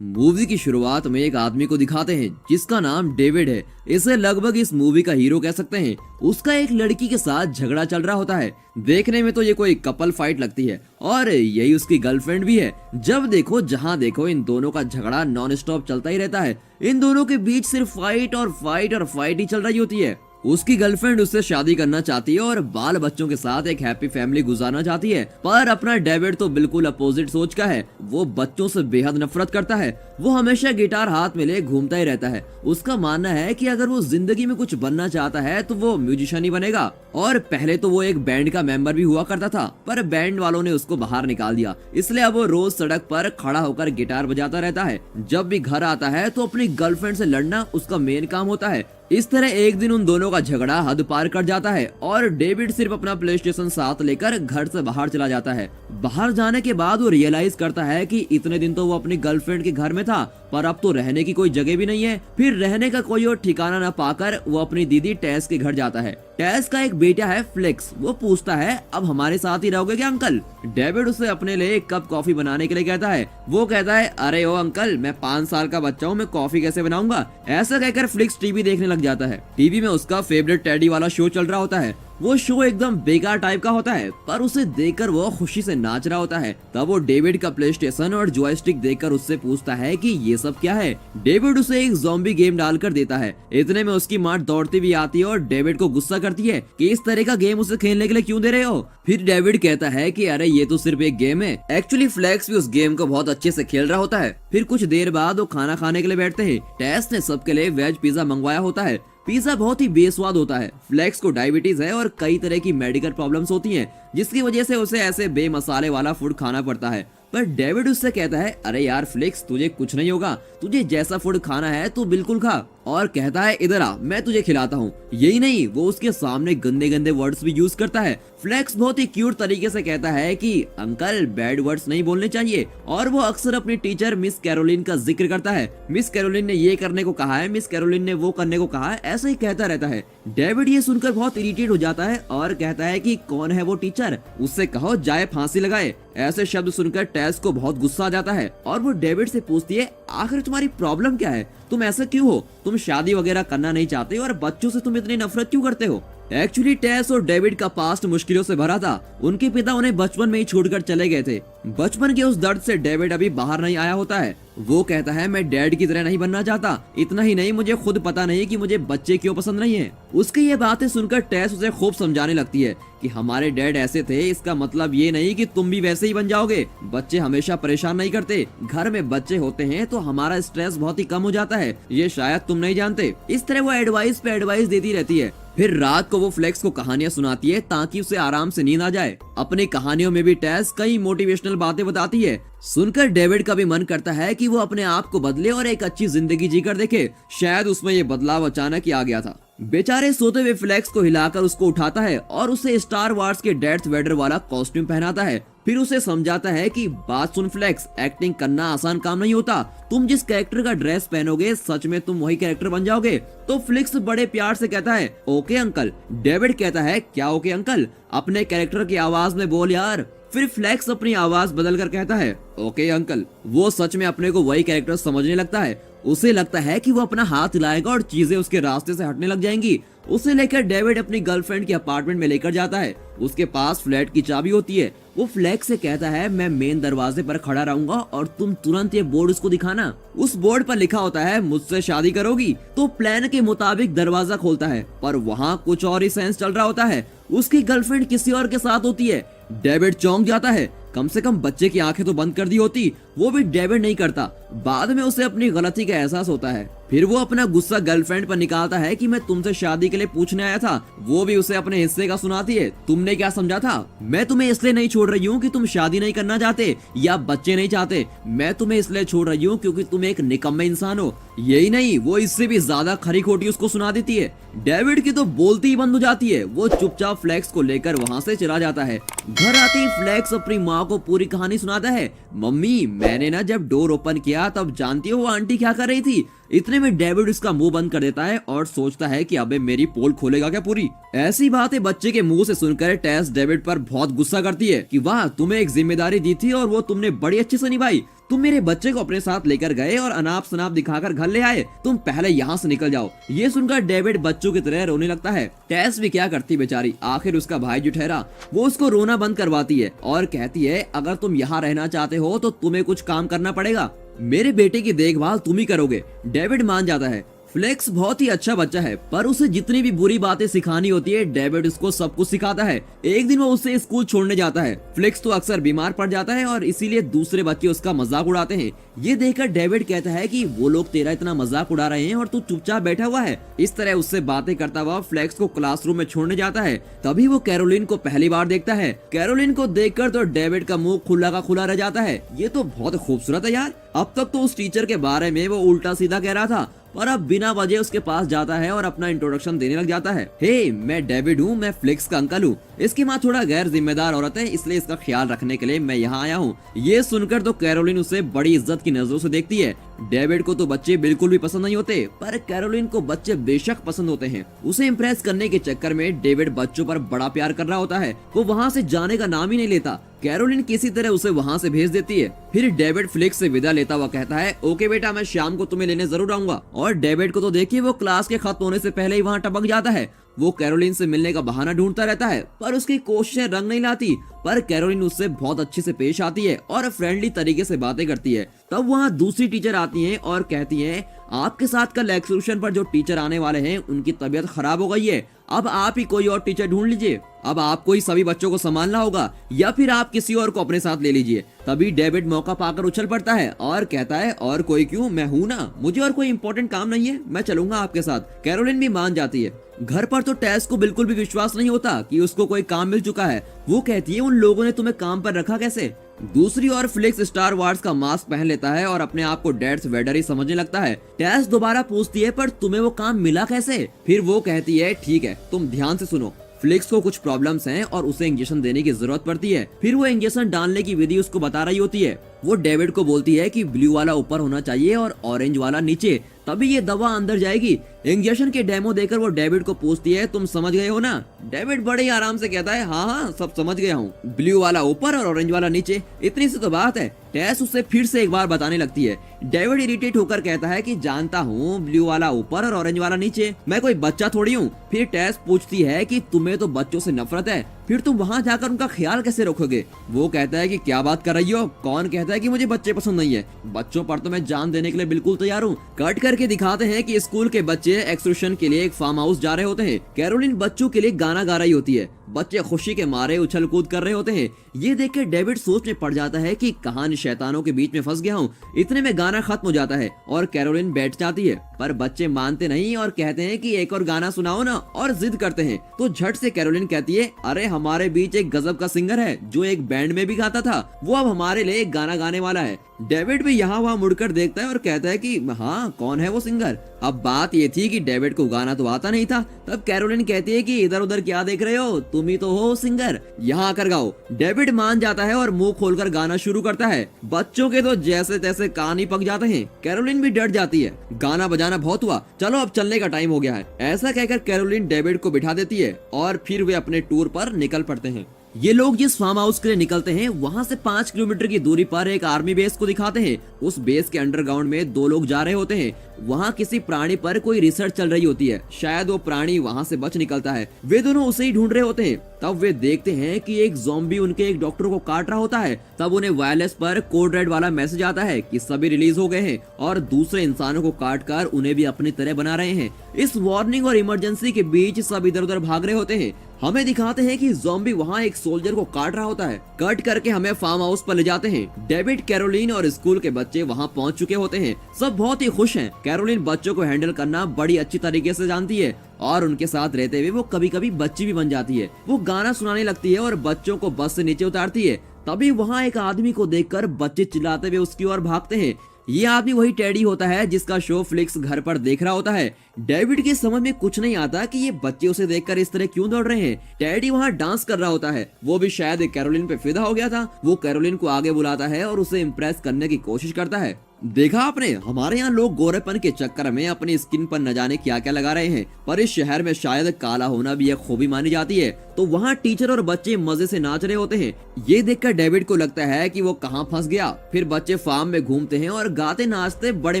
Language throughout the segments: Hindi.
मूवी की शुरुआत में एक आदमी को दिखाते हैं जिसका नाम डेविड है। इसे लगभग इस मूवी का हीरो कह सकते हैं। उसका एक लड़की के साथ झगड़ा चल रहा होता है। देखने में तो ये कोई कपल फाइट लगती है और यही उसकी गर्लफ्रेंड भी है। जब देखो जहां देखो इन दोनों का झगड़ा नॉन स्टॉप चलता ही रहता है। इन दोनों के बीच सिर्फ फाइट और फाइट और फाइट ही चल रही होती है। उसकी गर्लफ्रेंड उससे शादी करना चाहती है और बाल बच्चों के साथ एक हैप्पी फैमिली गुजारना चाहती है, पर अपना डेविड तो बिल्कुल अपोजिट सोच का है। वो बच्चों से बेहद नफरत करता है। वो हमेशा गिटार हाथ में ले घूमता ही रहता है। उसका मानना है कि अगर वो जिंदगी में कुछ बनना चाहता है तो वो म्यूजिशियन ही बनेगा। और पहले तो वो एक बैंड का मेंबर भी हुआ करता था, पर बैंड वालों ने उसको बाहर निकाल दिया। इसलिए अब वो रोज सड़क पर खड़ा होकर गिटार बजाता रहता है। जब भी घर आता है तो अपनी गर्लफ्रेंड से लड़ना उसका मेन काम होता है। इस तरह एक दिन उन दोनों का झगड़ा हद पार कर जाता है और डेविड सिर्फ अपना प्ले स्टेशन साथ लेकर घर से बाहर चला जाता है। बाहर जाने के बाद वो रियलाइज करता है कि इतने दिन तो वो अपनी गर्लफ्रेंड के घर में था, पर अब तो रहने की कोई जगह भी नहीं है। फिर रहने का कोई और ठिकाना न पाकर वो अपनी दीदी टेस के घर जाता है। टेस का एक बेटा है फ्लेक्स। वो पूछता है, अब हमारे साथ ही रहोगे क्या अंकल? डेविड उसे अपने लिए एक कप कॉफी बनाने के लिए कहता है। वो कहता है, अरे ओ अंकल, मैं 5 साल का बच्चा हूँ, मैं कॉफी कैसे बनाऊंगा? ऐसा कहकर फ्लिक्स टीवी देखने लग जाता है। टीवी में उसका फेवरेट टेडी वाला शो चल रहा होता है। वो शो एकदम बेकार टाइप का होता है, पर उसे देखकर वो खुशी से नाच रहा होता है। तब वो डेविड का प्ले स्टेशन और जॉयस्टिक देखकर उससे पूछता है कि ये सब क्या है। डेविड उसे एक ज़ॉम्बी गेम डालकर देता है। इतने में उसकी माँ दौड़ती हुई आती है और डेविड को गुस्सा करती है कि इस तरह का गेम उसे खेलने के लिए क्यों दे रहे हो। फिर डेविड कहता है कि अरे ये तो सिर्फ एक गेम है। एक्चुअली फ्लेक्स भी उस गेम को बहुत अच्छे से खेल रहा होता है। फिर कुछ देर बाद वो खाना खाने के लिए बैठते हैं। टेस ने सबके लिए वेज पिज्जा मंगवाया होता है। पिज्जा बहुत ही बेस्वाद होता है। फ्लेक्स को डायबिटीज है और कई तरह की मेडिकल प्रॉब्लम्स होती हैं, जिसकी वजह से उसे ऐसे बेमसाले वाला फूड खाना पड़ता है। पर डेविड उससे कहता है, अरे यार फ्लेक्स, तुझे कुछ नहीं होगा, तुझे जैसा फूड खाना है तू बिल्कुल खा। और कहता है, इधर आ, मैं तुझे खिलाता हूँ। यही नहीं, वो उसके सामने गंदे गंदे वर्ड्स भी यूज करता है। फ्लेक्स बहुत ही क्यूट तरीके से कहता है कि अंकल, बैड वर्ड्स नहीं बोलने चाहिए। और वो अक्सर अपनी टीचर मिस कैरोलिन का जिक्र करता है। मिस कैरोलिन ने ये करने को कहा है, मिस कैरोलिन ने वो करने को कहा है, ऐसे ही कहता रहता है। डेविड ये सुनकर बहुत इरिटेट हो जाता है और कहता है कि कौन है वो टीचर, उससे कहो जाए फांसी लगाए। ऐसे शब्द सुनकर टेस को बहुत गुस्सा आ जाता है और वो डेविड से पूछती है, आखिर तुम्हारी प्रॉब्लम क्या है? तुम ऐसा क्यों हो? तुम शादी वगैरह करना नहीं चाहते और बच्चों से तुम इतनी नफरत क्यों करते हो? एक्चुअली टेस और डेविड का पास्ट मुश्किलों से भरा था। उनके पिता उन्हें बचपन में ही छोड़कर चले गए थे। बचपन के उस दर्द से डेविड अभी बाहर नहीं आया होता है। वो कहता है, मैं डैड की तरह नहीं बनना चाहता। इतना ही नहीं, मुझे खुद पता नहीं कि मुझे बच्चे क्यों पसंद नहीं है। उसकी ये बातें सुनकर टेस उसे खूब समझाने लगती है कि हमारे डैड ऐसे थे, इसका मतलब ये नहीं कि तुम भी वैसे ही बन जाओगे। बच्चे हमेशा परेशान नहीं करते। घर में बच्चे होते हैं तो हमारा स्ट्रेस बहुत ही कम हो जाता है, ये शायद तुम नहीं जानते। इस तरह वो एडवाइस पे एडवाइस देती रहती है। फिर रात को वो फ्लेक्स को कहानियां सुनाती है ताकि उसे आराम से नींद आ जाए। अपनी कहानियों में भी टेस कई मोटिवेशनल बातें बताती है। सुनकर डेविड का भी मन करता है कि वो अपने आप को बदले और एक अच्छी जिंदगी जीकर देखे। शायद उसमें ये बदलाव अचानक ही आ गया था। बेचारे सोते हुए फ्लेक्स को हिलाकर उसको उठाता है और उसे स्टार वार्स के डेथ वेडर वाला कॉस्ट्यूम पहनाता है। फिर उसे समझाता है कि बात सुन फ्लेक्स, एक्टिंग करना आसान काम नहीं होता। तुम जिस कैरेक्टर का ड्रेस पहनोगे सच में तुम वही कैरेक्टर बन जाओगे। तो फ्लेक्स बड़े प्यार से कहता है, ओके अंकल। डेविड कहता है, क्या ओके अंकल? अपने कैरेक्टर की आवाज में बोल यार। फिर फ्लेक्स अपनी आवाज बदल कर कहता है, ओके अंकल। वो सच में अपने को वही कैरेक्टर समझने लगता है। उसे लगता है कि वो अपना हाथ हिलाएगा और चीजें उसके रास्ते से हटने लग जाएंगी। उसे लेकर डेविड अपनी गर्लफ्रेंड के अपार्टमेंट में लेकर जाता है। उसके पास फ्लैट की चाबी होती है। वो फ्लेक्स से कहता है, मैं मेन दरवाजे पर खड़ा रहूंगा और तुम तुरंत ये बोर्ड उसको दिखाना। उस बोर्ड पर लिखा होता है, मुझसे शादी करोगी? तो प्लान के मुताबिक दरवाजा खोलता है, पर वहाँ कुछ और ही सेंस चल रहा होता है। उसकी गर्लफ्रेंड किसी और के साथ होती है। डेविड चौंक जाता है। कम से कम बच्चे की आंखें तो बंद कर दी होती, वो भी डेविड नहीं करता। बाद में उसे अपनी गलती का एहसास होता है। फिर वो अपना गुस्सा गर्लफ्रेंड पर निकालता है कि मैं तुमसे शादी के लिए पूछने आया था। वो भी उसे अपने हिस्से का सुनाती है। तुमने क्या समझा था? मैं तुम्हें इसलिए नहीं छोड़ रही हूँ कि तुम शादी नहीं करना चाहते या बच्चे नहीं चाहते। मैं तुम्हें इसलिए छोड़ रही हूँ क्योंकि तुम एक निकम्मे इंसान हो। यही नहीं, वो इससे भी ज्यादा खरी खोटी उसको सुना देती है। डेविड की तो बोलती ही बंद हो जाती है। वो चुपचाप फ्लेक्स को लेकर वहाँ से चला जाता है। घर आते ही फ्लेक्स अपनी माँ को पूरी कहानी सुनाता है। मम्मी, मैंने ना जब डोर ओपन किया गया तब जानती हो वो आंटी क्या कर रही थी। इतने में डेविड उसका मुंह बंद कर देता है और सोचता है कि अबे मेरी पोल खोलेगा क्या पूरी। ऐसी बातें बच्चे के मुंह से सुनकर टेस डेविड पर बहुत गुस्सा करती है कि वाह, तुम्हें एक जिम्मेदारी दी थी और वो तुमने बड़ी अच्छे से निभाई। तुम मेरे बच्चे को अपने साथ लेकर गए और अनाप शनाप दिखाकर घर ले आए। तुम पहले यहाँ से निकल जाओ। ये सुनकर डेविड बच्चों की तरह रोने लगता है। टेस भी क्या करती बेचारी, आखिर उसका भाई जो ठहरा वो उसको रोना बंद करवाती है और कहती है अगर तुम यहाँ रहना चाहते हो तो तुम्हें कुछ काम करना पड़ेगा। मेरे बेटे की देखभाल तुम ही करोगे। डेविड मान जाता है। फ्लेक्स बहुत ही अच्छा बच्चा है, पर उसे जितनी भी बुरी बातें सिखानी होती है डेविड उसको सब कुछ सिखाता है। एक दिन वो उसे स्कूल छोड़ने जाता है। फ्लेक्स तो अक्सर बीमार पड़ जाता है और इसीलिए दूसरे बच्चे उसका मजाक उड़ाते हैं। ये देखकर डेविड कहता है कि वो लोग तेरा इतना मजाक उड़ा रहे हैं और तू चुपचाप बैठा हुआ है। इस तरह उससे बातें करता हुआ फ्लेक्स को क्लासरूम में छोड़ने जाता है। तभी वो कैरोलिन को पहली बार देखता है। कैरोलिन को देखकर तो डेविड का मुंह खुला का खुला रह जाता है। ये तो बहुत खूबसूरत है यार। अब तक तो उस टीचर के बारे में वो उल्टा सीधा कह रहा था, पर अब बिना वजह उसके पास जाता है और अपना इंट्रोडक्शन देने लग जाता है। हे, मैं डेविड हूँ, मैं फ्लिक्स का अंकल हूँ। इसकी माँ थोड़ा गैर जिम्मेदार औरत है, इसलिए इसका ख्याल रखने के लिए मैं यहाँ आया हूँ। ये सुनकर तो कैरोलिन उसे बड़ी इज्जत की नजरों से देखती है। डेविड को तो बच्चे बिल्कुल भी पसंद नहीं होते, पर कैरोलिन को बच्चे बेशक पसंद होते हैं। उसे इम्प्रेस करने के चक्कर में डेविड बच्चों पर बड़ा प्यार कर रहा होता है। वो वहाँ से जाने का नाम ही नहीं लेता। कैरोलिन किसी तरह उसे वहाँ से भेज देती है। फिर डेविड फ्लिक्स से विदा लेता हुआ कहता है, ओके बेटा, मैं शाम को तुम्हें लेने जरूर आऊंगा। और डेविड को तो देखिए वो क्लास के खत्म होने से पहले ही वहाँ टपक जाता है। वो कैरोलिन से मिलने का बहाना ढूंढता रहता है, पर उसकी कोशिशें रंग नहीं लाती। पर कैरोलिन उससे बहुत अच्छे से पेश आती है और फ्रेंडली तरीके से बातें करती है। तब वहाँ दूसरी टीचर आती हैं और कहती हैं, आपके साथ कल एक्सक्यूशन पर जो टीचर आने वाले हैं उनकी तबीयत खराब हो गई है। अब आप ही कोई और टीचर ढूंढ लीजिए। अब आपको ही सभी बच्चों को संभालना होगा या फिर आप किसी और को अपने साथ ले लीजिए। तभी डेविड मौका पाकर उछल पड़ता है और कहता है, और कोई क्यों, मैं हूं ना, मुझे और कोई इंपॉर्टेंट काम नहीं है, मैं चलूंगा आपके साथ। कैरोलिन भी मान जाती है। घर पर तो टेस को बिल्कुल भी विश्वास नहीं होता कि उसको कोई काम मिल चुका है। वो कहती है, उन लोगों ने तुम्हें काम पर रखा कैसे? दूसरी ओर फ्लिक्स स्टार वार्स का मास्क पहन लेता है और अपने आप को डैड्स वेडर ही समझने लगता है। टेस दोबारा पूछती है, पर तुम्हें वो काम मिला कैसे? फिर वो कहती है, ठीक है, तुम ध्यान से सुनो। फ्लिक्स को कुछ प्रॉब्लम्स हैं और उसे इंजेक्शन देने की जरूरत पड़ती है। फिर वो इंजेक्शन डालने की विधि उसको बता रही होती है। वो डेविड को बोलती है कि ब्लू वाला ऊपर होना चाहिए और ऑरेंज वाला नीचे, तभी ये दवा अंदर जाएगी। इंजेक्शन के डेमो देकर वो डेविड को पूछती है, तुम समझ गए हो ना? डेविड बड़े ही आराम से कहता है, हाँ हाँ, सब समझ गया हूँ, ब्लू वाला ऊपर और ऑरेंज वाला नीचे, इतनी सी तो बात है। टेस उसे फिर से एक बार बताने लगती है। डेविड इरिटेट होकर कहता है कि जानता हूँ, ब्लू वाला ऊपर और ऑरेंज वाला नीचे, मैं कोई बच्चा थोड़ी हूँ। फिर टेस पूछती है कि तुम्हें तो बच्चों से नफरत है, फिर तुम वहाँ जाकर उनका ख्याल कैसे रखोगे? वो कहता है कि क्या बात कर रही हो, कौन कहता है कि मुझे बच्चे पसंद नहीं है? बच्चों पर तो मैं जान देने के लिए बिल्कुल तैयार हूँ। कट करके दिखाते हैं कि स्कूल के बच्चे एक्सक्यूशन के लिए एक फार्म हाउस जा रहे होते हैं। कैरोलिन बच्चों के लिए गाना गा रही होती है। बच्चे खुशी के मारे उछल कूद कर रहे होते हैं। ये देखकर डेविड सोच में पड़ जाता है कि कहानी शैतानों के बीच में फंस गया हूँ। इतने में गाना खत्म हो जाता है और कैरोलिन बैठ जाती है, पर बच्चे मानते नहीं और कहते हैं कि एक और गाना सुनाओ ना, और जिद करते हैं। तो झट से कैरोलिन कहती है, अरे हमारे बीच एक गजब का सिंगर है जो एक बैंड में भी गाता था, वो अब हमारे लिए एक गाना गाने वाला है। डेविड भी यहाँ वहाँ मुड़कर देखता है और कहता है कि हाँ, कौन है वो सिंगर? अब बात ये थी कि डेविड को गाना तो आता नहीं था। तब कैरोलिन कहती है कि इधर उधर क्या देख रहे हो, तुम ही तो हो सिंगर, यहाँ आकर गाओ। डेविड मान जाता है और मुंह खोलकर गाना शुरू करता है। बच्चों के तो जैसे तैसे कान ही पक जाते हैं। कैरोलिन भी डर जाती है। गाना बजाना बहुत हुआ, चलो अब चलने का टाइम हो गया है। ऐसा कहकर कैरोलिन डेविड को बिठा देती है और फिर वे अपने टूर पर निकल पड़ते हैं। ये लोग जिस फार्म हाउस के लिए निकलते हैं वहाँ से 5 किलोमीटर की दूरी पर एक आर्मी बेस को दिखाते हैं। उस बेस के अंडरग्राउंड में 2 लोग जा रहे होते हैं। वहाँ किसी प्राणी पर कोई रिसर्च चल रही होती है। शायद वो प्राणी वहाँ से बच निकलता है। वे दोनों उसे ही ढूंढ रहे होते हैं। तब वे देखते हैं कि एक ज़ॉम्बी उनके एक डॉक्टर को काट रहा होता है। तब उन्हें वायरलेस पर कोड रेड वाला मैसेज आता है कि सभी रिलीज हो गए हैं और दूसरे इंसानों को काट कर उन्हें भी अपनी तरह बना रहे हैं। इस वार्निंग और इमरजेंसी के बीच सब इधर उधर भाग रहे होते हैं। हमें दिखाते हैं कि ज़ॉम्बी वहाँ एक सोल्जर को काट रहा होता है। कट करके हमें फार्म हाउस पर ले जाते हैं। डेविड, कैरोलिन और स्कूल के बच्चे वहाँ पहुँच चुके होते हैं। सब बहुत ही खुश हैं। कैरोलिन बच्चों को हैंडल करना बड़ी अच्छी तरीके से जानती है और उनके साथ रहते हुए वो कभी कभी बच्ची भी बन जाती है। वो गाना सुनाने लगती है और बच्चों को बस से नीचे उतारती है। तभी वहाँ एक आदमी को देखकर बच्चे चिल्लाते हुए उसकी ओर भागते हैं। ये आदमी वही टेडी होता है जिसका शो फ्लिक्स घर पर देख रहा होता है। डेविड के समझ में कुछ नहीं आता कि ये बच्चे उसे देखकर इस तरह क्यों दौड़ रहे हैं। टेडी वहाँ डांस कर रहा होता है, वो भी शायद कैरोलिन पे फिदा हो गया था। वो कैरोलिन को आगे बुलाता है और उसे इम्प्रेस करने की कोशिश करता है। देखा आपने, हमारे यहाँ लोग गोरेपन के चक्कर में अपनी स्किन पर न जाने क्या क्या लगा रहे हैं, पर इस शहर में शायद काला होना भी एक खूबी मानी जाती है। तो वहाँ टीचर और बच्चे मजे से नाच रहे होते हैं। ये देखकर डेविड को लगता है कि वो कहाँ फंस गया। फिर बच्चे फार्म में घूमते हैं और गाते नाचते बड़े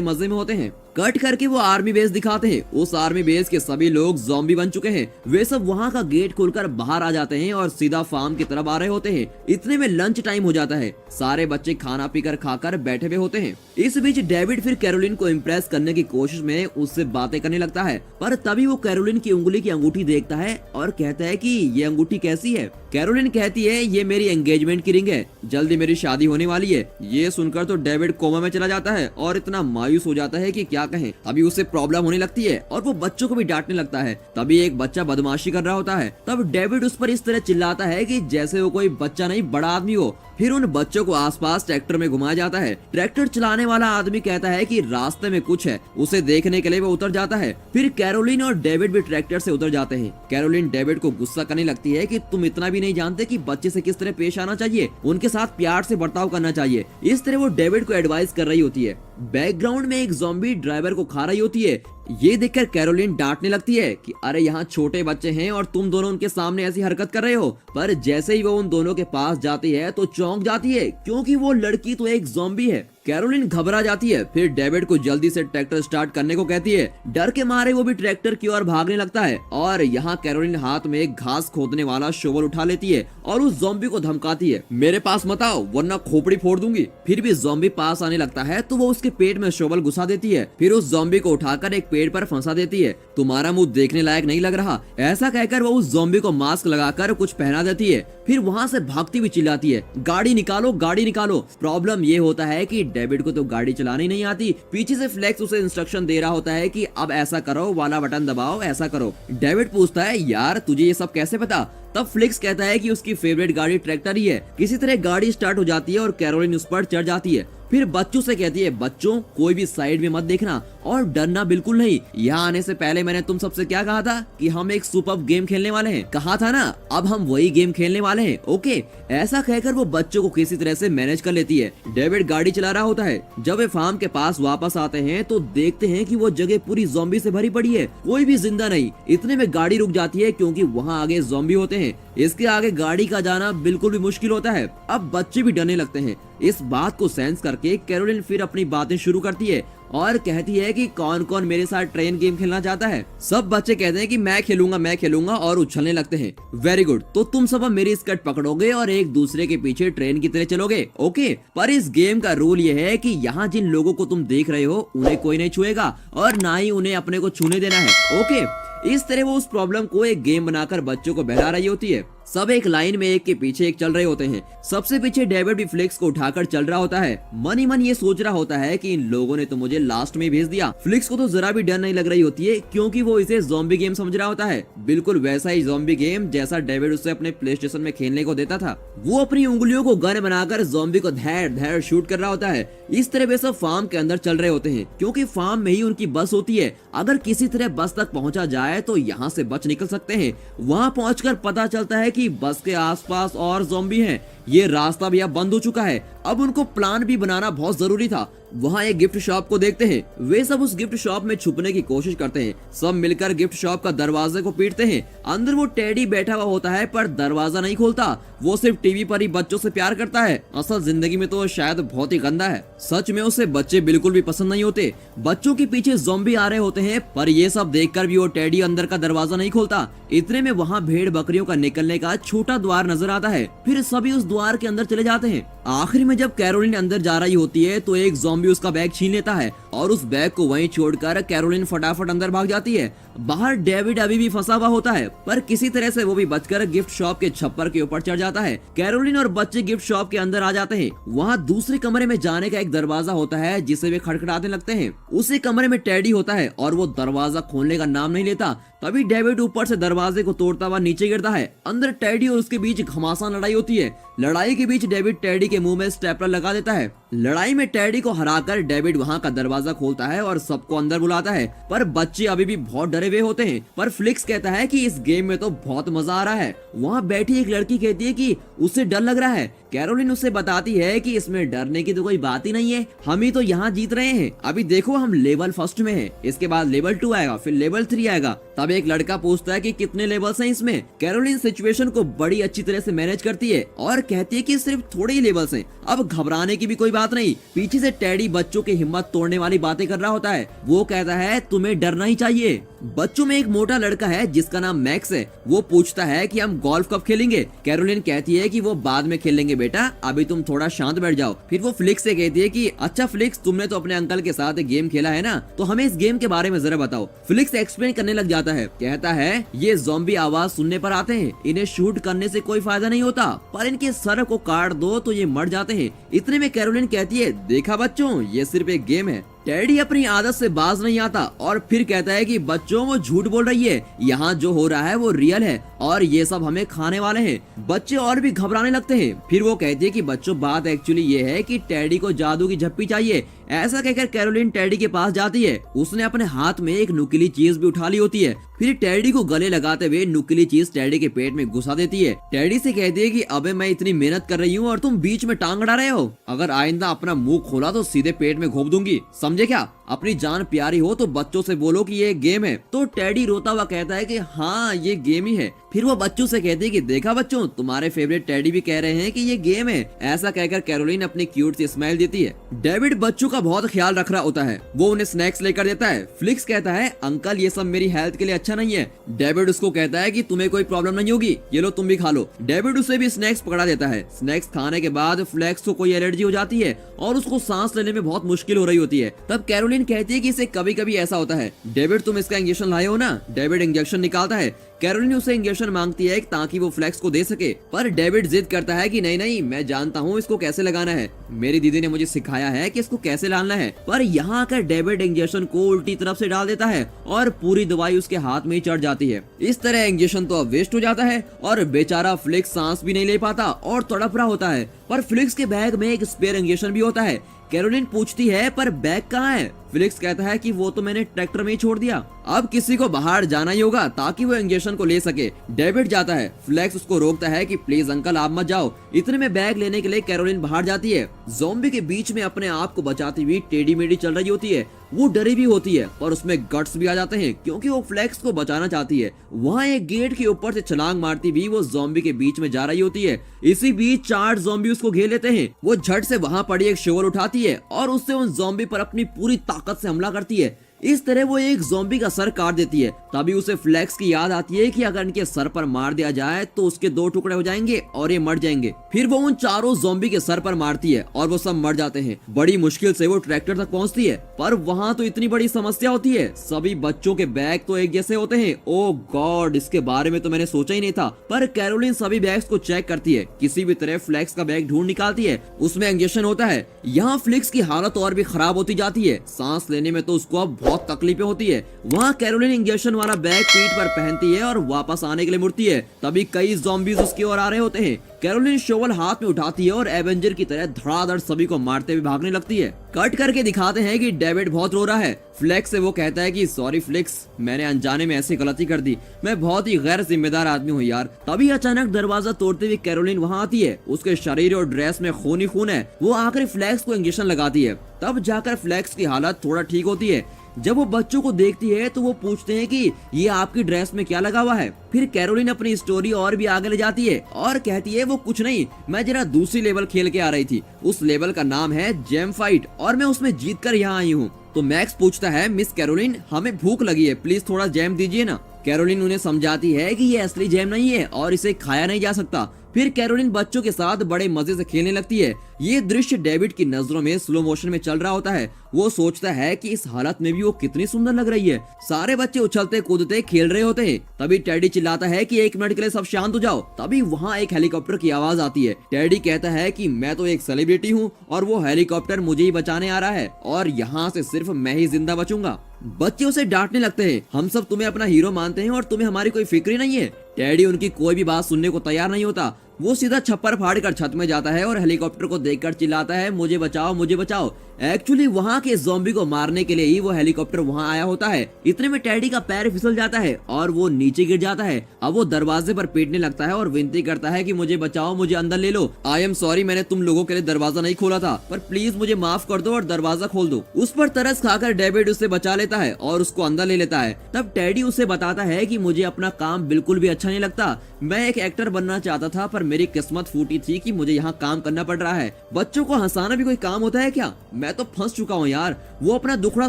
मजे में होते हैं। कट करके वो आर्मी बेस दिखाते हैं। उस आर्मी बेस के सभी लोग ज़ॉम्बी बन चुके हैं। वे सब वहाँ का गेट खोलकर बाहर आ जाते हैं और सीधा फार्म की तरफ आ रहे होते हैं। इतने में लंच टाइम हो जाता है। सारे बच्चे खाना पीकर खाकर बैठे हुए होते हैं। इस बीच डेविड फिर कैरोलिन को इम्प्रेस करने की कोशिश में उससे बातें करने लगता है, पर तभी वो कैरोलिन की उंगली की अंगूठी देखता है और कहता है कि ये अंगूठी कैसी है। कैरोलिन कहती है ये मेरी एंगेजमेंट की रिंग है, जल्दी मेरी शादी होने वाली है। ये सुनकर तो डेविड कोमा में चला जाता है और इतना मायूस हो जाता है कि क्या कहें। अभी उसे प्रॉब्लम होने लगती है और वो बच्चों को भी डांटने लगता है। तभी एक बच्चा बदमाशी कर रहा होता है। तब डेविड उस पर इस तरह चिल्लाता है कि जैसे वो कोई बच्चा नहीं बड़ा आदमी हो। फिर उन बच्चों को आसपास ट्रैक्टर में घुमाया जाता है। ट्रैक्टर चलाने वाला आदमी कहता है कि रास्ते में कुछ है, उसे देखने के लिए वो उतर जाता है। फिर कैरोलिन और डेविड भी ट्रैक्टर से उतर जाते हैं। कैरोलिन डेविड को गुस्सा करने लगती है कि तुम इतना भी नहीं जानते कि बच्चे से किस तरह पेश आना चाहिए, उनके साथ प्यार से बर्ताव करना चाहिए। इस तरह वो डेविड को एडवाइस कर रही होती है। बैकग्राउंड में एक ज़ॉम्बी ड्राइवर को खा रही होती है। ये देखकर कैरोलिन डांटने लगती है कि अरे यहाँ छोटे बच्चे हैं और तुम दोनों उनके सामने ऐसी हरकत कर रहे हो। पर जैसे ही वो उन दोनों के पास जाती है तो चौंक जाती है, क्योंकि वो लड़की तो एक ज़ॉम्बी है। कैरोलिन घबरा जाती है। फिर डेविड को जल्दी से ट्रैक्टर स्टार्ट करने को कहती है। डर के मारे वो भी ट्रैक्टर की ओर भागने लगता है और यहाँ कैरोलिन हाथ में एक घास खोदने वाला शोवल उठा लेती है और उस ज़ॉम्बी को धमकाती है, मेरे पास मत आओ वरना खोपड़ी फोड़ दूंगी। फिर भी ज़ॉम्बी पास आने लगता है तो वो उसके पेट में शोवल घुसा देती है। फिर उस ज़ॉम्बी को उठाकर एक पेड़ पर फंसा देती है। तुम्हारा मुंह देखने लायक नहीं लग रहा, ऐसा कहकर वो उस ज़ॉम्बी को मास्क लगाकर कुछ पहना देती है। फिर वहाँ से भागती हुई चिल्लाती है, गाड़ी निकालो गाड़ी निकालो। प्रॉब्लम ये होता है कि डेविड को तो गाड़ी चलानी नहीं आती। पीछे से फ्लेक्स उसे इंस्ट्रक्शन दे रहा होता है कि अब ऐसा करो, वाला बटन दबाओ, ऐसा करो। डेविड पूछता है यार तुझे ये सब कैसे पता। तब फ्लिक्स कहता है कि उसकी फेवरेट गाड़ी ट्रैक्टर ही है। किसी तरह गाड़ी स्टार्ट हो जाती है और कैरोलिन उस पर चढ़ जाती है। फिर बच्चों से कहती है, बच्चों कोई भी साइड में मत देखना और डरना बिल्कुल नहीं। यहाँ आने से पहले मैंने तुम सबसे क्या कहा था कि हम एक सुपर गेम खेलने वाले हैं, कहा था ना, अब हम वही गेम खेलने वाले हैं, ओके। ऐसा कहकर वो बच्चों को किसी तरह से मैनेज कर लेती है। डेविड गाड़ी चला रहा होता है। जब वे फार्म के पास वापस आते हैं तो देखते हैं कि वो जगह पूरी ज़ॉम्बी से भरी पड़ी है, कोई भी जिंदा नहीं। इतने में गाड़ी रुक जाती है क्योंकि वहाँ आगे ज़ॉम्बी होते हैं। इसके आगे गाड़ी का जाना बिल्कुल भी मुश्किल होता है। अब बच्चे भी डरने लगते हैं। इस बात को सेंस करके कैरोलिन फिर अपनी बातें शुरू करती है और कहती है कि कौन कौन मेरे साथ ट्रेन गेम खेलना चाहता है। सब बच्चे कहते हैं कि मैं खेलूंगा और उछलने लगते हैं। वेरी गुड, तो तुम सब अब मेरी स्कर्ट पकड़ोगे और एक दूसरे के पीछे ट्रेन की तरह चलोगे, ओके। पर इस गेम का रूल ये है कि यहाँ जिन लोगों को तुम देख रहे हो उन्हें कोई नहीं छुएगा और ना ही उन्हें अपने को छूने देना है, ओके। इस तरह वो उस प्रॉब्लम को एक गेम बनाकर बच्चों को बहला रही होती है। सब एक लाइन में एक के पीछे एक चल रहे होते हैं। सबसे पीछे डेविड भी फ्लिक्स को उठाकर चल रहा होता है। मन ही मन ये सोच रहा होता है कि इन लोगों ने तो मुझे लास्ट में भेज दिया। फ्लिक्स को तो जरा भी डर नहीं लग रही होती है क्योंकि वो इसे ज़ॉम्बी गेम समझ रहा होता है, बिल्कुल वैसा ही ज़ॉम्बी गेम जैसा डेविड उसे अपने प्ले स्टेशन में खेलने को देता था। वो अपनी उंगलियों को गन बनाकर ज़ॉम्बी को धैर धैर शूट कर रहा होता है। इस तरह वे सब फार्म के अंदर चल रहे होते हैं क्योंकि फार्म में ही उनकी बस होती है। अगर किसी तरह बस तक पहुंचा जाए तो यहाँ से बच निकल सकते हैं। वहाँ पहुंचकर पता चलता है कि बस के आसपास और ज़ॉम्बी हैं। ये रास्ता भी अब बंद हो चुका है। अब उनको प्लान भी बनाना बहुत जरूरी था। वहाँ एक गिफ्ट शॉप को देखते हैं। वे सब उस गिफ्ट शॉप में छुपने की कोशिश करते हैं। सब मिलकर गिफ्ट शॉप का दरवाजे को पीटते हैं। अंदर वो टेडी बैठा हुआ होता है पर दरवाजा नहीं खोलता। वो सिर्फ टीवी पर ही बच्चों से प्यार करता है। असल जिंदगी में तो शायद बहुत ही गंदा है। सच में उसे बच्चे बिल्कुल भी पसंद नहीं होते। बच्चों के पीछे ज़ॉम्बी आ रहे होते हैं पर ये सब देखकर भी वो टेडी अंदर का दरवाजा नहीं खोलता। इतने में वहाँ भेड़ बकरियों का निकलने का छोटा द्वार नजर आता है। फिर सभी उस द्वार के अंदर चले जाते हैं। आखिर में जब कैरोलिन अंदर जा रही होती है तो एक ज़ॉम्बी उसका बैग छीन लेता है और उस बैग को वहीं छोड़कर कैरोलिन फटाफट अंदर भाग जाती है। बाहर डेविड अभी भी फंसा हुआ होता है पर किसी तरह से वो भी बचकर गिफ्ट शॉप के छप्पर के ऊपर चढ़ जाता है। कैरोलिन और बच्चे गिफ्ट शॉप के अंदर आ जाते हैं। वहाँ दूसरे कमरे में जाने का एक दरवाजा होता है जिसे वे खटखटाने लगते हैं। उसी कमरे में टेडी होता है और वो दरवाजा खोलने का नाम नहीं लेता। तभी डेविड ऊपर से दरवाजे को तोड़ता हुआ नीचे गिरता है। अंदर टेडी और उसके बीच घमासान लड़ाई होती है। लड़ाई के बीच डेविड टेडी के मुंह में स्टेपलर लगा देता है। लड़ाई में टेडी को हराकर डेविड वहां का दरवाजा खोलता है और सबको अंदर बुलाता है, पर बच्चे अभी भी बहुत डरे हुए होते हैं। पर फ्लिक्स कहता है कि इस गेम में तो बहुत मजा आ रहा है। वहाँ बैठी एक लड़की कहती है कि उसे डर लग रहा है। कैरोलिन उसे बताती है कि इसमें डरने की तो कोई बात ही नहीं है, हम ही तो यहाँ जीत रहे हैं। अभी देखो हम लेवल फर्स्ट में हैं, इसके बाद लेवल 2 आएगा, फिर लेवल 3 आएगा। तब एक लड़का पूछता है कि कितने लेवल्स हैं इसमें। कैरोलिन सिचुएशन को बड़ी अच्छी तरह से मैनेज करती है और कहती है कि सिर्फ थोड़े ही लेवल्स हैं, अब घबराने की भी कोई बात नहीं। पीछे से टेडी बच्चों की हिम्मत तोड़ने वाली बातें कर रहा होता है। वो कहता है तुम्हें डरना ही चाहिए। बच्चों में एक मोटा लड़का है जिसका नाम मैक्स है। वो पूछता है कि हम गोल्फ कब खेलेंगे। कैरोलिन कहती है कि वो बाद में खेलेंगे बेटा, अभी तुम थोड़ा शांत बैठ जाओ। फिर वो फ्लिक्स से कहती है कि अच्छा फ्लिक्स, तुमने तो अपने अंकल के साथ एक गेम खेला है ना, तो हमें इस गेम के बारे में जरा बताओ। फ्लिक्स एक्सप्लेन करने लग जाता है। कहता है ये ज़ॉम्बी आवाज सुनने पर आते हैं, इन्हें शूट करने से कोई फायदा नहीं होता, पर इनके सर को काट दो तो ये मर जाते हैं। इतने में कैरोलिन कहती है देखा बच्चों, ये सिर्फ एक गेम है। टेडी अपनी आदत से बाज नहीं आता और फिर कहता है कि बच्चों वो झूठ बोल रही है, यहाँ जो हो रहा है वो रियल है और ये सब हमें खाने वाले हैं। बच्चे और भी घबराने लगते हैं। फिर वो कहती है कि बच्चों बात एक्चुअली ये है कि टेडी को जादू की झप्पी चाहिए। ऐसा कहकर कैरोलिन टेडी के पास जाती है। उसने अपने हाथ में एक नुकीली चीज भी उठा ली होती है। फिर टेडी को गले लगाते हुए नुकीली चीज टेडी के पेट में घुसा देती है। टेडी से कहती है कि अबे मैं इतनी मेहनत कर रही हूँ और तुम बीच में टांग अड़ा रहे हो, अगर आइंदा अपना मुंह खोला तो सीधे पेट में घोप दूंगी, समझे क्या? अपनी जान प्यारी हो तो बच्चों से बोलो कि ये गेम है। तो टेडी रोता हुआ कहता है कि हाँ ये गेम ही है। फिर वो बच्चों से कहती है कि देखा बच्चों, तुम्हारे फेवरेट टेडी भी कह रहे हैं कि ये गेम है। ऐसा कहकर कैरोलिन अपनी क्यूट सी स्माइल देती है। डेविड बच्चों का बहुत ख्याल रख रहा होता है। वो उन्हें स्नैक्स लेकर देता है। फ्लिक्स कहता है अंकल ये सब मेरी हेल्थ के लिए अच्छा नहीं है। डेविड उसको कहता है कि तुम्हें कोई प्रॉब्लम नहीं होगी, ये लो तुम भी खा लो। डेविड उसे भी स्नैक्स पकड़ा देता है। स्नैक्स खाने के बाद फ्लेक्स को कोई एलर्जी हो जाती है और उसको सांस लेने में बहुत मुश्किल हो रही होती है। तब कैरोलिन कहती है कि इसे कभी कभी ऐसा होता है। डेविड तुम इसका इंजेक्शन लाए हो ना? डेविड इंजेक्शन निकालता है। कैरोलिन उसे इंजेक्शन मांगती है ताकि वो फ्लेक्स को दे सके, पर डेविड जिद करता है कि नहीं नहीं, मैं जानता हूँ इसको कैसे लगाना है, मेरी दीदी ने मुझे सिखाया है कि इसको कैसे डालना है। पर यहाँ आकर डेविड इंजेक्शन को उल्टी तरफ से डाल देता है और पूरी दवाई उसके हाथ में ही चढ़ जाती है। इस तरह इंजेक्शन तो अब वेस्ट हो जाता है और बेचारा फ्लिक्स सांस भी नहीं ले पाता और तड़प रहा होता है। पर फ्लिक्स के बैग में एक स्पेयर इंजेक्शन भी होता है। कैरोलिन पूछती है पर बैग कहाँ है? फ्लिक्स कहता है कि वो तो मैंने ट्रैक्टर में ही छोड़ दिया, अब किसी को बाहर जाना ही होगा ताकि वो इंजेक्शन को ले सके। डेविड जाता है। फ्लेक्स उसको रोकता है कि प्लीज अंकल आप मत जाओ। इतने में बैग लेने के लिए कैरोलिन बाहर जाती है। ज़ॉम्बी के बीच में अपने आप को बचाती हुई टेढ़ी मेढ़ी चल रही होती है। वो डरी भी होती है पर उसमें गट्स भी आ जाते हैं क्योंकि वो फ्लेक्स को बचाना चाहती है। वहाँ एक गेट के ऊपर से छलांग मारती हुई वो ज़ॉम्बी के बीच में जा रही होती है। इसी बीच 4 ज़ॉम्बी उसको घेर लेते हैं। वो झट से वहाँ पड़ी एक शोवर उठाती है और उससे उन ज़ॉम्बी पर अपनी पूरी ताकत से हमला करती है। इस तरह वो एक ज़ॉम्बी का सर काट देती है। तभी उसे फ्लेक्स की याद आती है कि अगर इनके सर पर मार दिया जाए तो उसके 2 टुकड़े हो जाएंगे और ये मर जाएंगे। फिर वो उन 4 ज़ॉम्बी के सर पर मारती है और वो सब मर जाते हैं। बड़ी मुश्किल से वो ट्रैक्टर तक पहुंचती है, पर वहाँ तो इतनी बड़ी समस्या होती है, सभी बच्चों के बैग तो एक जैसे होते हैं। ओ गॉड, इसके बारे में तो मैंने सोचा ही नहीं था। पर कैरोलिन सभी बैग्स को चेक करती है, किसी भी तरह फ्लेक्स का बैग ढूंढ निकालती है। उसमें इंजेक्शन होता है। यहाँ फ्लिक्स की हालत और भी खराब होती जाती है। सांस लेने में तो उसको अब बहुत तकलीफें होती है। वहाँ कैरोलिन इंजेक्शन वाला बैग पीठ पर पहनती है और वापस आने के लिए मुड़ती है। तभी कई ज़ॉम्बीज उसकी ओर आ रहे होते हैं। कैरोलिन शोवल हाथ में उठाती है और एवेंजर की तरह धड़ाधड़ सभी को मारते हुए भागने लगती है। कट करके दिखाते हैं कि डेविड बहुत रो रहा है। फ्लेक्स से वो कहता है कि सॉरी फ्लिक्स, मैंने अनजाने में ऐसी गलती कर दी, मैं बहुत ही गैर जिम्मेदार आदमी हूँ यार। तभी अचानक दरवाजा तोड़ते हुए कैरोलिन वहाँ आती है। उसके शरीर और ड्रेस में खून ही खून है। वो आकर फ्लेक्स को इंजेक्शन लगाती है। तब जाकर फ्लेक्स की हालत थोड़ा ठीक होती है। जब वो बच्चों को देखती है तो वो पूछते हैं कि ये आपकी ड्रेस में क्या लगा हुआ है। फिर कैरोलिन अपनी स्टोरी और भी आगे ले जाती है और कहती है वो कुछ नहीं, मैं जरा दूसरी लेवल खेल के आ रही थी। उस लेवल का नाम है जेम फाइट और मैं उसमें जीत कर यहाँ आई हूँ। तो मैक्स पूछता है मिस कैरोलिन, हमें भूख लगी है, प्लीज थोड़ा जैम दीजिए ना। कैरोलिन उन्हें समझाती है कि ये असली जैम नहीं है और इसे खाया नहीं जा सकता। फिर कैरोलिन बच्चों के साथ बड़े मजे से खेलने लगती है। ये दृश्य डेविड की नजरों में स्लो मोशन में चल रहा होता है। वो सोचता है कि इस हालत में भी वो कितनी सुंदर लग रही है। सारे बच्चे उछलते कूदते खेल रहे होते हैं। तभी टेडी चिल्लाता है कि 1 मिनट के लिए सब शांत हो जाओ। तभी वहाँ एक हेलीकॉप्टर की आवाज आती है। टेडी कहता है कि मैं तो एक सेलिब्रिटी हूँ और वो हेलीकॉप्टर मुझे ही बचाने आ रहा है और यहाँ से सिर्फ मैं ही जिंदा बचूंगा। बच्चे उसे डांटने लगते हैं, हम सब तुम्हें अपना हीरो मानते हैं और तुम्हें हमारी कोई फिक्र ही नहीं है। टेडी उनकी कोई भी बात सुनने को तैयार नहीं होता। वो सीधा छप्पर फाड़ कर छत में जाता है और हेलीकॉप्टर को देखकर चिल्लाता है, मुझे बचाओ मुझे बचाओ। एक्चुअली वहाँ के ज़ॉम्बी को मारने के लिए ही वो हेलीकॉप्टर वहाँ आया होता है। इतने में टेडी का पैर फिसल जाता है और वो नीचे गिर जाता है। अब वो दरवाजे पर पीटने लगता है और विनती करता है कि मुझे बचाओ, मुझे अंदर ले लो। आई एम सॉरी, मैंने तुम लोगों के लिए दरवाजा नहीं खोला था, पर प्लीज मुझे माफ कर दो और दरवाजा खोल दो। उस पर तरस खाकर डेविड उसे बचा लेता है और उसको अंदर ले लेता है। तब टेडी उसे बताता है कि मुझे अपना काम बिल्कुल भी अच्छा नहीं लगता, मैं एक एक्टर बनना चाहता था पर मेरी किस्मत फूटी थी कि मुझे यहाँ काम करना पड़ रहा है। बच्चों को हंसाना भी कोई काम होता है क्या? मैं तो फंस चुका हूँ यार। वो अपना दुखड़ा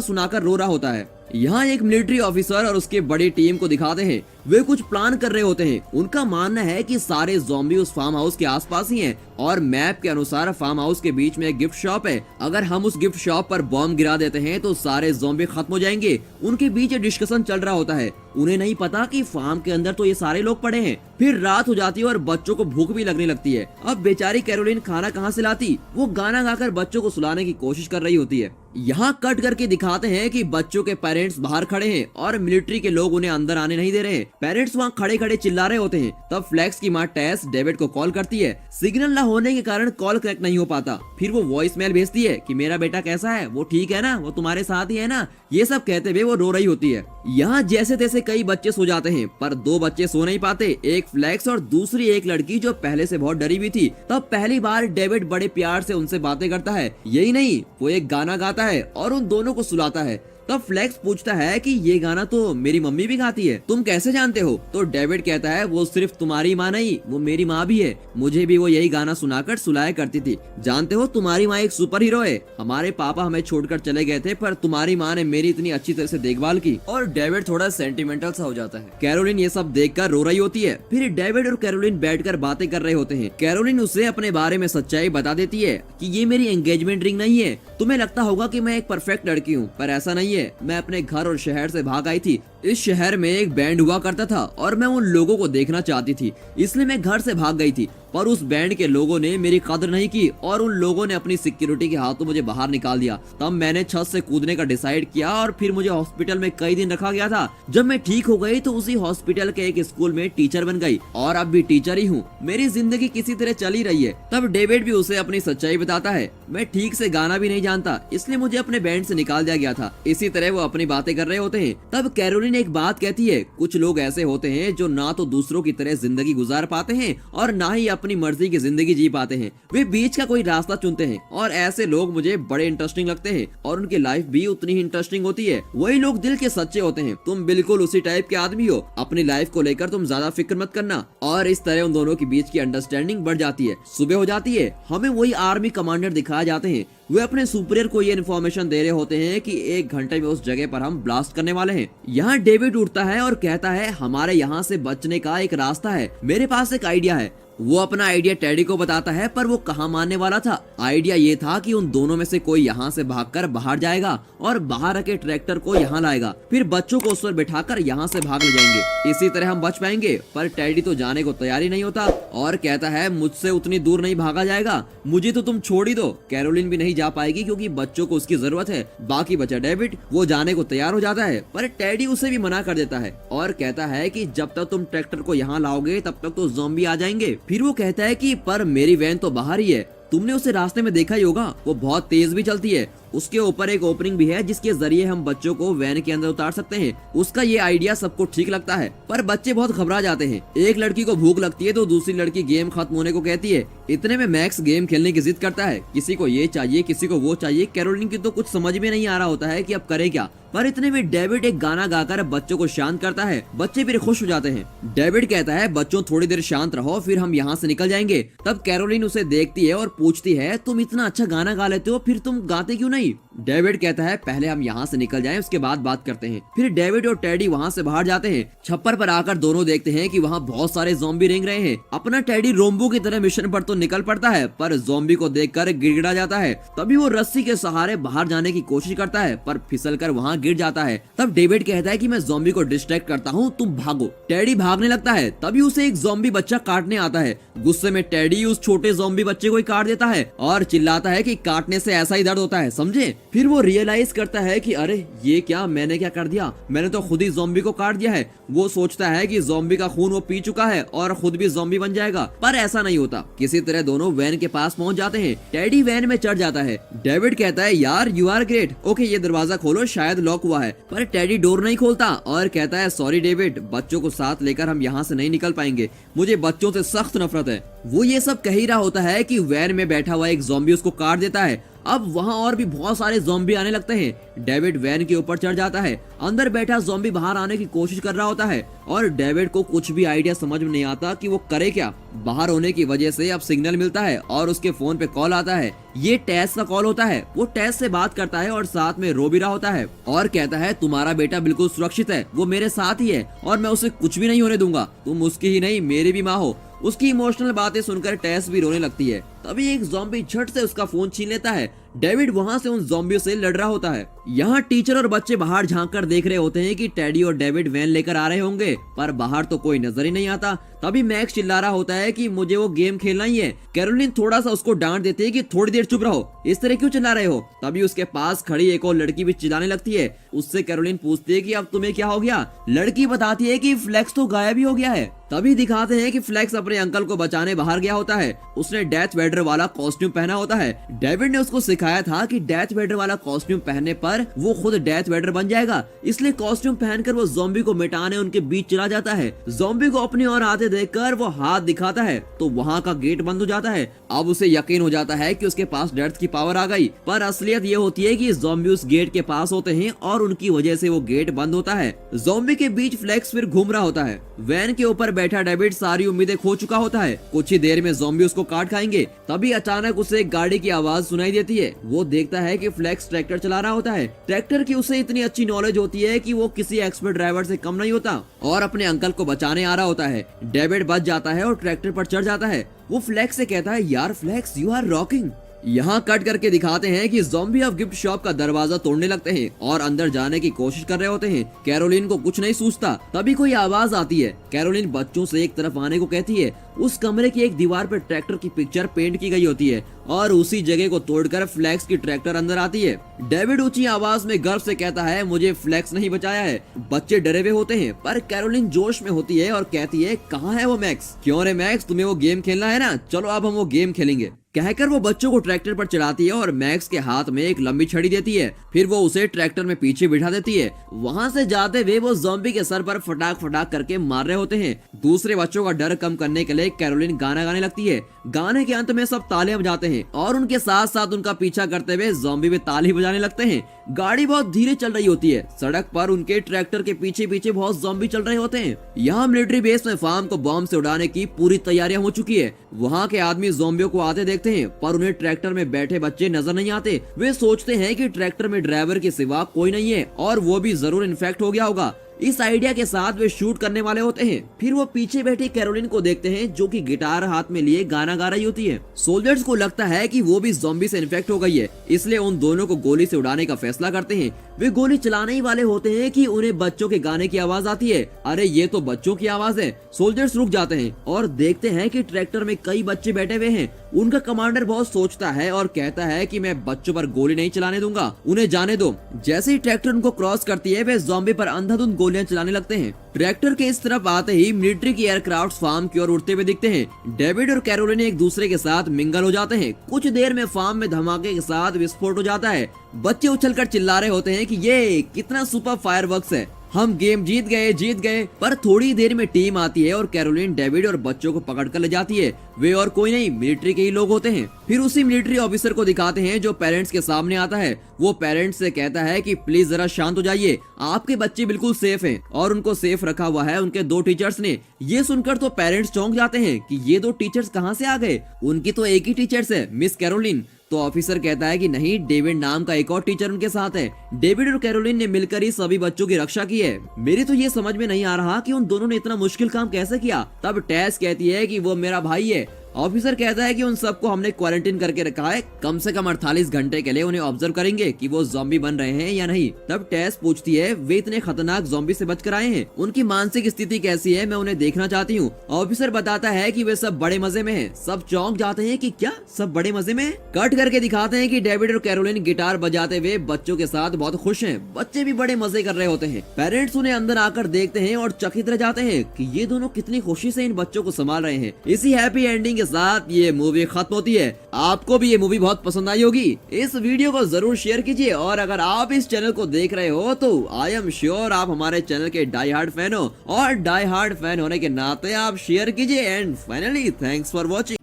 सुनाकर रो रहा होता है। यहाँ एक मिलिट्री ऑफिसर और उसके बड़ी टीम को दिखाते हैं। वे कुछ प्लान कर रहे होते हैं। उनका मानना है कि सारे ज़ॉम्बी उस फार्म हाउस के आसपास ही हैं और मैप के अनुसार फार्म हाउस के बीच में एक गिफ्ट शॉप है। अगर हम उस गिफ्ट शॉप पर बॉम्ब गिरा देते हैं तो सारे ज़ॉम्बी खत्म हो जाएंगे। उनके बीच डिस्कशन चल रहा होता है। उन्हें नहीं पता कि फार्म के अंदर तो ये सारे लोग पड़े हैं। फिर रात हो जाती है और बच्चों को भूख भी लगने लगती है। अब बेचारी कैरोलिन खाना कहाँ से लाती? वो गाना गाकर बच्चों को सुलाने की कोशिश कर रही होती है। यहाँ कट करके दिखाते हैं कि बच्चों के पेरेंट्स बाहर खड़े हैं और मिलिट्री के लोग उन्हें अंदर आने नहीं दे रहे। पेरेंट्स वहाँ खड़े खड़े चिल्ला रहे होते हैं। तब फ्लेक्स की माँ टेस डेविड को कॉल करती है। सिग्नल न होने के कारण कॉल कनेक्ट नहीं हो पाता। फिर वो वॉइस मेल भेजती है कि मेरा बेटा कैसा है, वो ठीक है ना, वो तुम्हारे साथ ही है ना। ये सब कहते हुए वो रो रही होती है। यहाँ जैसे तैसे कई बच्चे सो जाते हैं पर दो बच्चे सो नहीं पाते, एक फ्लेक्स और दूसरी एक लड़की जो पहले से बहुत डरी हुई थी। तब पहली बार डेविड बड़े प्यार से उनसे बातें करता है। यही नहीं, वो एक गाना गाता है और उन दोनों को सुलाता है। तब फ्लेक्स पूछता है कि ये गाना तो मेरी मम्मी भी गाती है, तुम कैसे जानते हो? तो डेविड कहता है वो सिर्फ तुम्हारी माँ नहीं, वो मेरी माँ भी है, मुझे भी वो यही गाना सुनाकर सुलाया करती थी। जानते हो तुम्हारी माँ एक सुपर हीरो है, हमारे पापा हमें छोड़कर चले गए थे पर तुम्हारी माँ ने मेरी इतनी अच्छी तरह से देखभाल की। और डेविड थोड़ा सेंटिमेंटल सा हो जाता है। कैरोलिन ये सब देखकर रो रही होती है। फिर डेविड और कैरोलिन बैठकर बातें कर रहे होते हैं। कैरोलिन उसे अपने बारे में सच्चाई बता देती है कि ये मेरी एंगेजमेंट रिंग नहीं है। तुम्हें लगता होगा कि मैं एक परफेक्ट लड़की हूँ, पर ऐसा नहीं है। मैं अपने घर और शहर से भाग आई थी। इस शहर में एक बैंड हुआ करता था और मैं उन लोगों को देखना चाहती थी, इसलिए मैं घर से भाग गई थी। पर उस बैंड के लोगों ने मेरी कदर नहीं की और उन लोगों ने अपनी सिक्योरिटी के हाथों मुझे बाहर निकाल दिया। तब मैंने छत से कूदने का डिसाइड किया और फिर मुझे हॉस्पिटल में कई दिन रखा गया था। जब मैं ठीक हो गई तो उसी हॉस्पिटल के एक स्कूल में टीचर बन गई और अब भी टीचर ही हूँ। मेरी जिंदगी किसी तरह चल ही रही है। तब डेविड भी उसे अपनी सच्चाई बताता है। मैं ठीक से गाना भी नहीं जानता, इसलिए मुझे अपने बैंड से निकाल दिया गया था। इसी तरह वो अपनी बातें कर रहे होते हैं। तब कैरोलिन एक बात कहती है, कुछ लोग ऐसे होते हैं जो ना तो दूसरों की तरह जिंदगी गुजार पाते हैं और ना ही अपनी मर्जी की जिंदगी जी पाते हैं। वे बीच का कोई रास्ता चुनते हैं और ऐसे लोग मुझे बड़े इंटरेस्टिंग लगते हैं और उनकी लाइफ भी उतनी ही इंटरेस्टिंग होती है। वही लोग दिल के सच्चे होते हैं। तुम बिल्कुल उसी टाइप के आदमी हो। अपनी लाइफ को लेकर तुम ज्यादा फिक्र मत करना। और इस तरह उन दोनों के बीच की अंडरस्टैंडिंग बढ़ जाती है। सुबह हो जाती है। हमें वही आर्मी कमांडर दिखाए जाते हैं। वे अपने सुपीरियर को ये इन्फॉर्मेशन दे रहे होते हैं कि 1 घंटे में उस जगह पर हम ब्लास्ट करने वाले हैं। यहाँ डेविड उठता है और कहता है, हमारे यहाँ से बचने का एक रास्ता है, मेरे पास एक आइडिया है। वो अपना आइडिया टेडी को बताता है पर वो कहाँ मानने वाला था। आइडिया ये था कि उन दोनों में से कोई यहाँ से भागकर बाहर जाएगा और बाहर रखे ट्रैक्टर को यहाँ लाएगा, फिर बच्चों को उस पर बिठाकर यहाँ से भाग ले जाएंगे। इसी तरह हम बच पाएंगे। पर टेडी तो जाने को तैयार ही नहीं होता और कहता है, मुझसे उतनी दूर नहीं भागा जाएगा, मुझे तो तुम छोड़ ही दो। कैरोलिन भी नहीं जा पाएगी क्योंकि बच्चों को उसकी जरूरत है। बाकी बचा डेविड, वो जाने को तैयार हो जाता है पर टेडी उसे भी मना कर देता है और कहता है कि जब तक तुम ट्रैक्टर को यहाँ लाओगे तब तक तो ज़ॉम्बी आ जाएंगे। फिर वो कहता है कि पर मेरी वैन तो बाहर ही है, तुमने उसे रास्ते में देखा ही होगा, वो बहुत तेज भी चलती है। उसके ऊपर एक ओपनिंग भी है जिसके जरिए हम बच्चों को वैन के अंदर उतार सकते हैं। उसका ये आइडिया सबको ठीक लगता है पर बच्चे बहुत घबरा जाते हैं। एक लड़की को भूख लगती है तो दूसरी लड़की गेम खत्म होने को कहती है। इतने में मैक्स गेम खेलने की जिद करता है। किसी को ये चाहिए, किसी को वो चाहिए। कैरोलिन की तो कुछ समझ में नहीं आ रहा होता है कि अब करे क्या। पर इतने में डेविड एक गाना गाकर बच्चों को शांत करता है। बच्चे फिर खुश हो जाते हैं। डेविड कहता है, बच्चों थोड़ी देर शांत रहो, फिर हम यहाँ से निकल जाएंगे। तब कैरोलिन उसे देखती है और पूछती है, तुम इतना अच्छा गाना गा लेते हो, फिर तुम गाते क्यों नहीं? डेविड कहता है, पहले हम यहाँ से निकल जाएं, उसके बाद बात करते हैं। फिर डेविड और टेडी वहाँ से बाहर जाते हैं। छप्पर पर आकर दोनों देखते हैं कि वहाँ बहुत सारे ज़ॉम्बी रेंग रहे हैं। अपना टेडी रोम्बो की तरह मिशन पर तो निकल पड़ता है पर ज़ॉम्बी को देखकर गिड़गिड़ा जाता है। तभी वो रस्सी के सहारे बाहर जाने की कोशिश करता है पर फिसलकर वहाँ गिर जाता है। तब डेविड कहता है कि मैं ज़ॉम्बी को डिस्ट्रैक्ट करता हूँ, तुम भागो। टेडी भागने लगता है। तभी उसे एक ज़ॉम्बी बच्चा काटने आता है। गुस्से में टेडी उस छोटे ज़ॉम्बी बच्चे को ही काट देता है और चिल्लाता है कि काटने से ऐसा ही दर्द होता है, समझे? समझे। फिर वो रियलाइज करता है कि अरे ये क्या, मैंने क्या कर दिया, मैंने तो खुद ही ज़ॉम्बी को काट दिया है। वो सोचता है कि ज़ॉम्बी का खून वो पी चुका है और खुद भी ज़ॉम्बी बन जाएगा, पर ऐसा नहीं होता। किसी तरह दोनों वैन के पास पहुंच जाते हैं। टेडी वैन में चढ़ जाता है। डेविड कहता है यार यू आर ग्रेट, ओके ये दरवाजा खोलो, शायद लॉक हुआ है। पर टेडी डोर नहीं खोलता और कहता है सॉरी डेविड, बच्चों को साथ लेकर हम यहाँ से नहीं निकल पाएंगे, मुझे बच्चों से सख्त नफरत है। वो ये सब कह ही रहा होता है कि वैन में बैठा हुआ एक ज़ॉम्बी उसको काट देता है। अब वहाँ और भी बहुत सारे ज़ॉम्बी आने लगते हैं। डेविड वैन के ऊपर चढ़ जाता है। अंदर बैठा ज़ॉम्बी बाहर आने की कोशिश कर रहा होता है और डेविड को कुछ भी आइडिया समझ में नहीं आता कि वो करे क्या। बाहर होने की वजह से अब सिग्नल मिलता है और उसके फोन पे कॉल आता है। ये टेस का कॉल होता है। वो टेस से बात करता है और साथ में रो भी रहा होता है और कहता है तुम्हारा बेटा बिल्कुल सुरक्षित है, वो मेरे साथ ही है और मैं उसे कुछ भी नहीं होने दूंगा, तुम उसकी ही नहीं मेरी भी माँ हो। उसकी इमोशनल बातें सुनकर टेस भी रोने लगती है। तभी एक ज़ॉम्बी झट से उसका फोन छीन लेता है। डेविड वहाँ से उन ज़ॉम्बियों से लड़ रहा होता है। यहाँ टीचर और बच्चे बाहर झांक कर देख रहे होते हैं कि टेडी और डेविड वैन लेकर आ रहे होंगे, पर बाहर तो कोई नजर ही नहीं आता। तभी मैक्स चिल्ला रहा होता है कि मुझे वो गेम खेलना ही है। कैरोलिन थोड़ा सा उसको डांट देती है कि थोड़ी देर चुप रहो, इस तरह क्यों चिल्ला रहे हो। तभी उसके पास खड़ी एक और लड़की भी चिल्लाने लगती है। उससे कैरोलिन पूछती है कि अब तुम्हें क्या हो गया। लड़की बताती है कि फ्लेक्स तो गायब ही हो गया है। तभी दिखाते हैं कि फ्लेक्स अपने अंकल को बचाने बाहर गया होता है। उसने डेथ वेडर वाला कॉस्ट्यूम पहना होता है। डेविड ने उसको सिखाया था कि डेथ वेडर वाला कॉस्ट्यूम पहनने पर वो खुद डेथ वेडर बन जाएगा, इसलिए कॉस्ट्यूम पहनकर वो ज़ॉम्बी को मिटाने उनके बीच चला जाता है। ज़ॉम्बी को अपनी ओर आते देखकर वो हाथ दिखाता है तो वहाँ का गेट बंद हो जाता है। अब उसे यकीन हो जाता है कि उसके पास डेथ की पावर आ गई, पर असलियत ये होती है कि ज़ॉम्बी उस गेट के पास होते हैं और उनकी वजह से वो गेट बंद होता है। ज़ॉम्बी के बीच फ्लेक्स फिर घूम रहा होता है। वैन के ऊपर बैठा डेविड सारी उम्मीदें खो चुका होता है। कुछ ही देर में ज़ॉम्बी उसको काट खाएंगे। तभी अचानक उसे एक गाड़ी की आवाज सुनाई देती है। वो देखता है कि फ्लेक्स ट्रैक्टर चला रहा होता है। ट्रैक्टर की उसे इतनी अच्छी नॉलेज होती है कि वो किसी एक्सपर्ट ड्राइवर से कम नहीं होता और अपने अंकल को बचाने आ रहा होता है। डेविड बच जाता है और ट्रैक्टर पर चढ़ जाता है। वो फ्लेक्स से कहता है यार फ्लेक्स यू आर रॉकिंग। यहाँ कट करके दिखाते हैं कि ज़ॉम्बी ऑफ गिफ्ट शॉप का दरवाजा तोड़ने लगते हैं और अंदर जाने की कोशिश कर रहे होते हैं। कैरोलिन को कुछ नहीं सूझता। तभी कोई आवाज आती है। कैरोलिन बच्चों से एक तरफ आने को कहती है। उस कमरे की एक दीवार पर ट्रैक्टर की पिक्चर पेंट की गई होती है और उसी जगह को तोड़कर फ्लेक्स की ट्रैक्टर अंदर आती है। डेविड ऊंची आवाज में गर्व से कहता है मुझे फ्लेक्स नहीं बचाया है। बच्चे डरे हुए होते हैं, पर कैरोलिन जोश में होती है और कहती है कहाँ है वो मैक्स। क्यों रे मैक्स, तुम्हें वो गेम खेलना है ना, चलो अब हम वो गेम खेलेंगे। कहकर वो बच्चों को ट्रैक्टर पर चढ़ाती है और मैक्स के हाथ में एक लंबी छड़ी देती है। फिर वो उसे ट्रैक्टर में पीछे बिठा देती है। वहाँ से जाते हुए वो ज़ॉम्बी के सर पर फटाक फटाक करके मार रहे होते हैं। दूसरे बच्चों का डर कम करने के लिए कैरोलिन गाना गाने लगती है। गाने के अंत में सब तालियां बजाते हैं और उनके साथ साथ उनका पीछा करते हुए ज़ॉम्बी भी ताली बजाने लगते हैं। गाड़ी बहुत धीरे चल रही होती है। सड़क पर उनके ट्रैक्टर के पीछे पीछे बहुत ज़ॉम्बी चल रहे होते हैं। यहाँ मिलिट्री बेस में फार्म को बॉम्ब से उड़ाने की पूरी तैयारियां हो चुकी है। वहाँ के आदमी ज़ॉम्बियों को आते देखते हैं, पर उन्हें ट्रैक्टर में बैठे बच्चे नजर नहीं आते। वे सोचते हैं कि ट्रैक्टर में ड्राइवर के सिवा कोई नहीं है और वो भी जरूर इन्फेक्ट हो गया होगा। इस आइडिया के साथ वे शूट करने वाले होते हैं। फिर वो पीछे बैठी कैरोलिन को देखते हैं जो कि गिटार हाथ में लिए गाना गा रही होती है। सोल्जर्स को लगता है कि वो भी ज़ॉम्बी से इन्फेक्ट हो गई है, इसलिए उन दोनों को गोली से उड़ाने का फैसला करते हैं। वे गोली चलाने ही वाले होते हैं कि उन्हें बच्चों के गाने की आवाज आती है। अरे ये तो बच्चों की आवाज है। सोल्जर्स रुक जाते हैं और देखते हैं कि ट्रैक्टर में कई बच्चे बैठे हुए हैं। उनका कमांडर बहुत सोचता है और कहता है कि मैं बच्चों पर गोली नहीं चलाने दूंगा, उन्हें जाने दो। जैसे ही ट्रैक्टर उनको क्रॉस करती है वे ज़ॉम्बी पर अंधाधुंध गोलियां चलाने लगते हैं। ट्रैक्टर के इस तरफ आते ही मिलिट्री की एयरक्राफ्ट फार्म की ओर उड़ते हुए दिखते हैं। डेविड और कैरोलिन एक दूसरे के साथ मिंगल हो जाते हैं। कुछ देर में फार्म में धमाके के साथ विस्फोट हो जाता है। बच्चे उछलकर चिल्ला रहे होते हैं कि ये कितना सुपर फायरवर्क्स है, हम गेम जीत गए। पर थोड़ी देर में टीम आती है और कैरोलिन डेविड और बच्चों को पकड़ कर ले जाती है। वे और कोई नहीं, मिलिट्री के ही लोग होते हैं। फिर उसी मिलिट्री ऑफिसर को दिखाते हैं जो पेरेंट्स के सामने आता है। वो पेरेंट्स से कहता है कि प्लीज जरा शांत हो जाइए, आपके बच्चे बिल्कुल सेफ हैं और उनको सेफ रखा हुआ है उनके 2 टीचर्स ने। ये सुनकर तो पेरेंट्स चौंक जाते हैं कि ये 2 टीचर्स कहाँ से आ गए, उनकी तो एक ही टीचर्स है, मिस कैरोलिन। तो ऑफिसर कहता है कि नहीं, डेविड नाम का एक और टीचर उनके साथ है। डेविड और कैरोलिन ने मिलकर ही सभी बच्चों की रक्षा की है। मेरी तो ये समझ में नहीं आ रहा कि उन दोनों ने इतना मुश्किल काम कैसे किया। तब टेस कहती है कि वो मेरा भाई है ऑफिसर कहता है कि उन सबको हमने क्वारंटीन करके रखा है, कम से कम 48 घंटे के लिए उन्हें ऑब्जर्व करेंगे कि वो ज़ॉम्बी बन रहे हैं या नहीं। तब टेस पूछती है वे इतने खतरनाक ज़ॉम्बी से बचकर आए हैं, उनकी मानसिक स्थिति कैसी है, मैं उन्हें देखना चाहती हूँ। ऑफिसर बताता है कि वे सब बड़े मजे में हैं। सब चौंक जाते हैं कि क्या सब बड़े मजे में हैं? कट करके दिखाते हैं कि डेविड और कैरोलिन गिटार बजाते हुए बच्चों के साथ बहुत खुश हैं। बच्चे भी बड़े मजे कर रहे होते हैं। पेरेंट्स उन्हें अंदर आकर देखते हैं और चकित रह जाते हैं कि ये दोनों कितनी खुशी से इन बच्चों को संभाल रहे हैं। इसी हैप्पी एंडिंग के साथ ये मूवी खत्म होती है। आपको भी ये मूवी बहुत पसंद आई होगी। इस वीडियो को जरूर शेयर कीजिए और अगर आप इस चैनल को देख रहे हो तो आई एम श्योर आप हमारे चैनल के डाई हार्ड फैन हो, और डाई हार्ड फैन होने के नाते आप शेयर कीजिए। And finally thanks for watching.